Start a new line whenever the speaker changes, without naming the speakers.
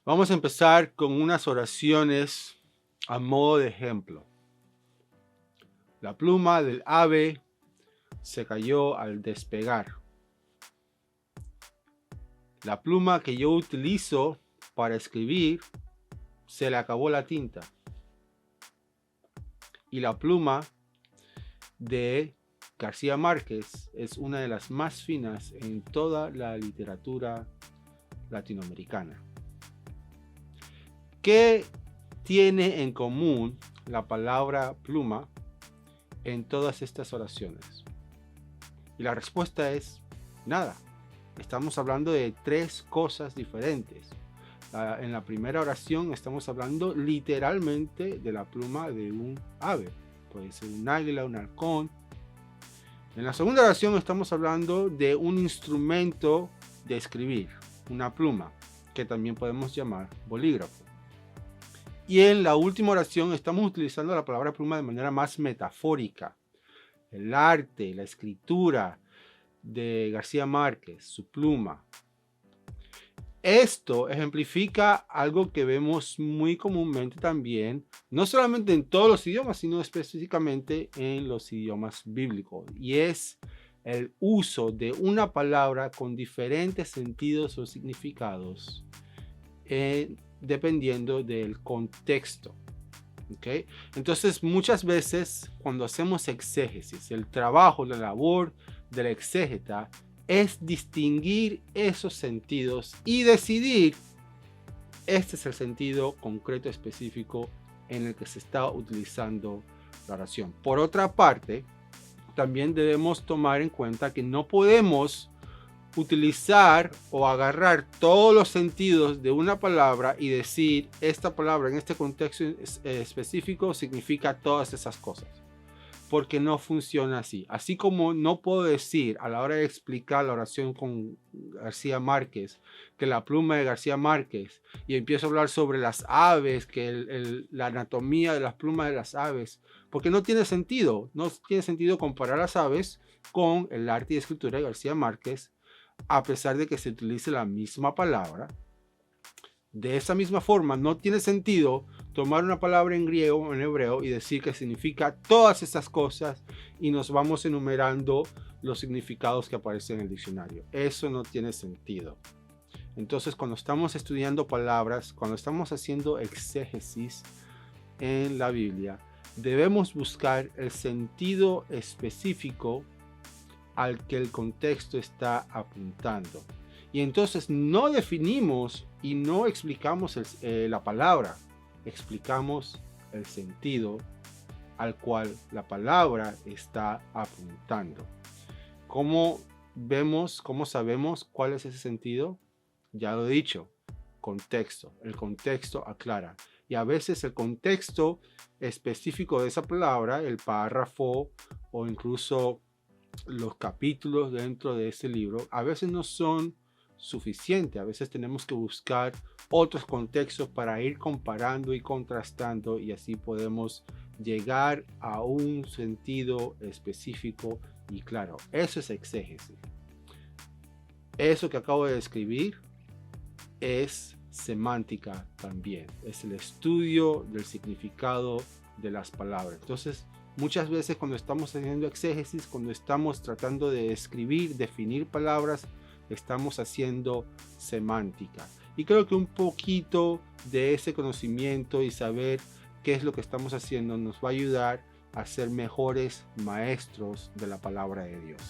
Vamos a empezar con unas oraciones a modo de ejemplo. La pluma del ave se cayó al despegar. La pluma que yo utilizo para escribir se le acabó la tinta. Y la pluma de García Márquez es una de las más finas en toda la literatura latinoamericana. ¿Qué tiene en común la palabra pluma en todas estas oraciones? Y la respuesta es nada. Estamos hablando de tres cosas diferentes. En la primera oración estamos hablando literalmente de la pluma de un ave. Puede ser un águila, un halcón. En la segunda oración estamos hablando de un instrumento de escribir, una pluma, que también podemos llamar bolígrafo. Y en la última oración estamos utilizando la palabra pluma de manera más metafórica. El arte, la escritura de García Márquez, su pluma. Esto ejemplifica algo que vemos muy comúnmente también, no solamente en todos los idiomas, sino específicamente en los idiomas bíblicos, y es el uso de una palabra con diferentes sentidos o significados dependiendo del contexto. ¿Okay? Entonces, muchas veces cuando hacemos exégesis, el trabajo, la labor del exégeta es distinguir esos sentidos y decidir este es el sentido concreto específico en el que se está utilizando la oración. Por otra parte, también debemos tomar en cuenta que no podemos utilizar o agarrar todos los sentidos de una palabra y decir esta palabra en este contexto específico significa todas esas cosas, porque no funciona así. Así como no puedo decir a la hora de explicar la oración con García Márquez que la pluma de García Márquez y empiezo a hablar sobre las aves, que la anatomía de las plumas de las aves, porque no tiene sentido comparar las aves con el arte y escritura de García Márquez, a pesar de que se utilice la misma palabra. De esa misma forma, no tiene sentido tomar una palabra en griego o en hebreo y decir que significa todas esas cosas y nos vamos enumerando los significados que aparecen en el diccionario. Eso no tiene sentido. Entonces, cuando estamos estudiando palabras, cuando estamos haciendo exégesis en la Biblia, debemos buscar el sentido específico al que el contexto está apuntando. Y entonces no definimos y no explicamos la palabra, explicamos el sentido al cual la palabra está apuntando. ¿Cómo vemos, cómo sabemos cuál es ese sentido? Ya lo he dicho, contexto. El contexto aclara. Y a veces el contexto específico de esa palabra, el párrafo o incluso los capítulos dentro de ese libro a veces no son suficientes. A veces tenemos que buscar otros contextos para ir comparando y contrastando y así podemos llegar a un sentido específico y claro. Eso es exégesis. Eso que acabo de describir es semántica también. Es el estudio del significado de las palabras. Entonces, muchas veces cuando estamos haciendo exégesis, cuando estamos tratando de escribir, definir palabras, estamos haciendo semántica. Y creo que un poquito de ese conocimiento y saber qué es lo que estamos haciendo nos va a ayudar a ser mejores maestros de la palabra de Dios.